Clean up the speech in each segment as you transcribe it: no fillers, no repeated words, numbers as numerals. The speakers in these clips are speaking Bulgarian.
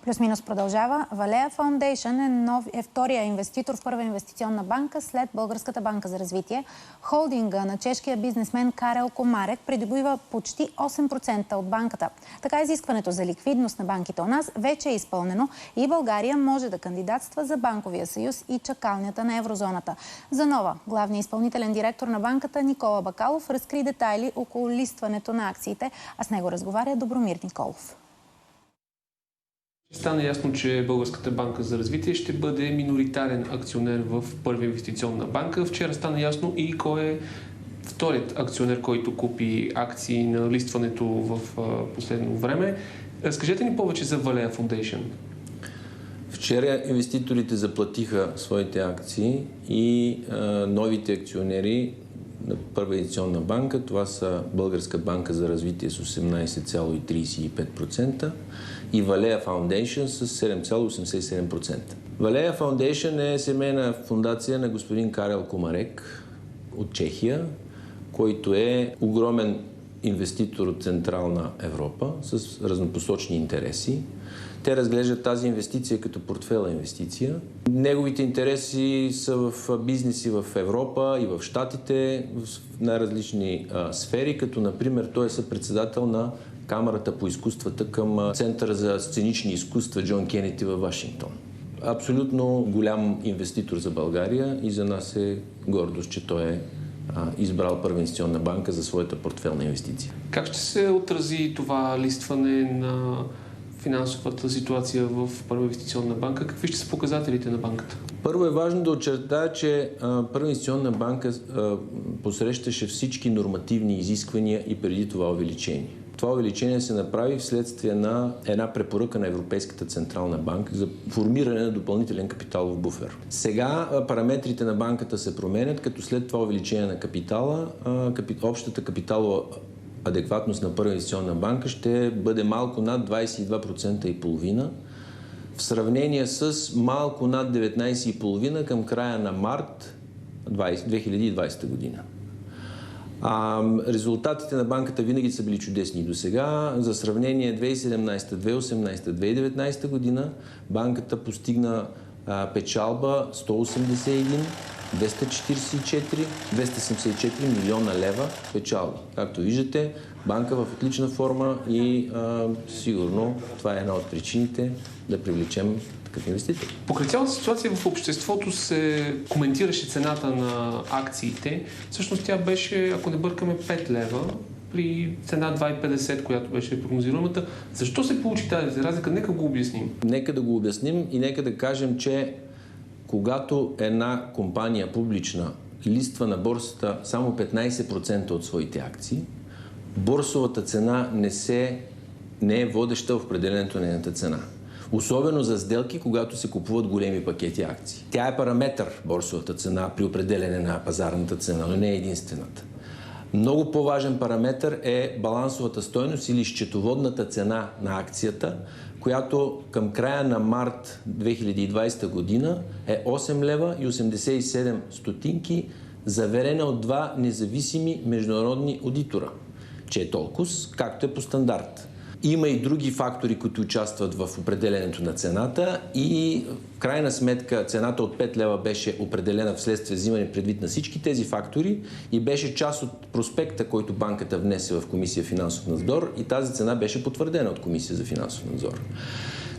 Плюс-минус продължава. Валея Foundation е втория инвеститор в Първа инвестиционна банка след Българската банка за развитие. Холдинга на чешкия бизнесмен Карел Комарек придобива почти 8% от банката. Така изискването за ликвидност на банките у нас вече е изпълнено и България може да кандидатства за Банковия съюз и чакалнята на еврозоната. За нова, главният изпълнителен директор на банката Никола Бакалов разкри детайли около листването на акциите, а с него разговаря Добромир Николов. Стана ясно, че Българската банка за развитие ще бъде миноритарен акционер в Първа инвестиционна банка. Вчера стана ясно и кой е вторият акционер, който купи акции на листването в последно време. Разкажете ни повече за Валея Foundation. Вчера инвеститорите заплатиха своите акции и новите акционери на Първа инвестиционна банка, това са Българска банка за развитие с 18,35% и Валея Foundation с 7,87%. Валея Foundation е семейна фондация на господин Карел Комарек от Чехия, който е огромен инвеститор от Централна Европа с разнопосочни интереси. Те разглеждат тази инвестиция като портфелна инвестиция. Неговите интереси са в бизнеси в Европа и в Щатите, в най-различни сфери, като например той е съпредседател на Камарата по изкуствата към Центъра за сценични изкуства Джон Кенеди във Вашингтон. Абсолютно голям инвеститор за България и за нас е гордост, че той е избрал Първа инвестиционна банка за своята портфелна инвестиция. Как ще се отрази това листване на финансовата ситуация в Първа инвестиционна банка? Какви ще са показателите на банката? Първо е важно да очертая, че Първа инвестиционна банка посрещаше всички нормативни изисквания и преди това увеличение. Това увеличение се направи вследствие на една препоръка на Европейската централна банка за формиране на допълнителен капиталов буфер. Сега параметрите на банката се променят, като след това увеличение на капитала, общата капиталова адекватност на Първа инвестиционна банка ще бъде малко над 22,5%, в сравнение с малко над 19,5% към края на март 2020 година. Резултатите на банката винаги са били чудесни до сега. За сравнение 2017, 2018, 2019 година банката постигна печалба 181, 244, 274 милиона лева печалба. Както виждате, банка в отлична форма и сигурно това е една от причините да привлечем такъв инвеститор. Покрай цялата ситуация в обществото се коментираше цената на акциите. Всъщност тя беше, ако не бъркаме, 5 лева при цена 2,50, която беше прогнозируемата. Защо се получи тази разлика? Нека го обясним. Нека да го обясним и нека да кажем, че когато една компания публична листва на борсата само 15% от своите акции, борсовата цена не е водеща в определенето на нейната цена. Особено за сделки, когато се купуват големи пакети акции. Тя е параметър, борсовата цена, при определене на пазарната цена, но не е единствената. Много по-важен параметър е балансовата стойност или счетоводната цена на акцията, която към края на март 2020 година е 8 лева и 87 стотинки, заверена от два независими международни аудитора, че е толкова, както е по стандарт. Има и други фактори, които участват в определенето на цената и в крайна сметка цената от 5 лева беше определена вследствие взимане предвид на всички тези фактори и беше част от проспекта, който банката внесе в Комисия финансов надзор и тази цена беше потвърдена от Комисия за финансов надзор.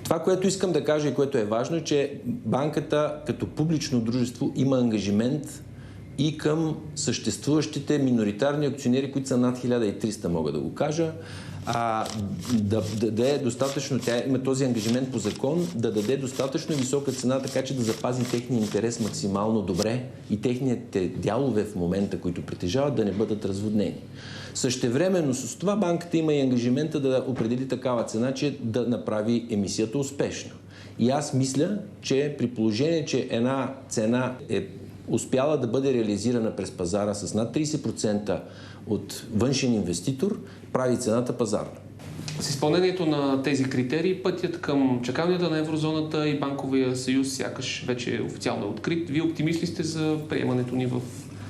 Това, което искам да кажа и което е важно, е, че банката като публично дружество има ангажимент и към съществуващите миноритарни акционери, които са над 1300, мога да го кажа, да е достатъчно, тя има този ангажимент по закон, да даде достатъчно висока цена, така че да запази техния интерес максимално добре и техните дялове в момента, които притежават, да не бъдат разводнени. Същевременно с това банката има и ангажимента да определи такава цена, че да направи емисията успешна. И аз мисля, че при положение, че една цена е успяла да бъде реализирана през пазара с над 30% от външен инвеститор, прави цената пазарна. С изпълнението на тези критерии, пътят към чакалнята на еврозоната и Банковия съюз сякаш вече официално е открит. Вие оптимист ли сте за приемането ни в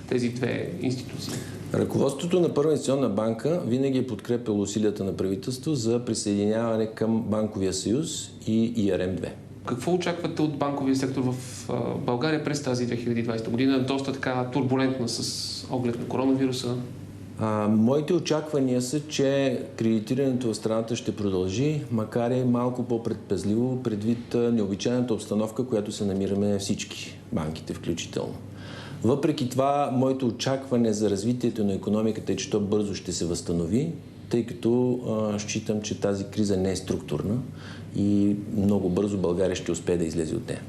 тези две институции? Ръководството на Първа инвестиционна банка винаги е подкрепило усилията на правителство за присъединяване към Банковия съюз и ИРМ-2. Какво очаквате от банковия сектор в България през тази 2020 година? Доста така турбулентна с оглед на коронавируса. Моите очаквания са, че кредитирането в страната ще продължи, макар и малко по-предпазливо, предвид необичайната обстановка, която се намираме всички, банките включително. Въпреки това, моето очакване за развитието на икономиката е, че то бързо ще се възстанови, тъй като считам, че тази криза не е структурна и много бързо България ще успее да излезе от нея.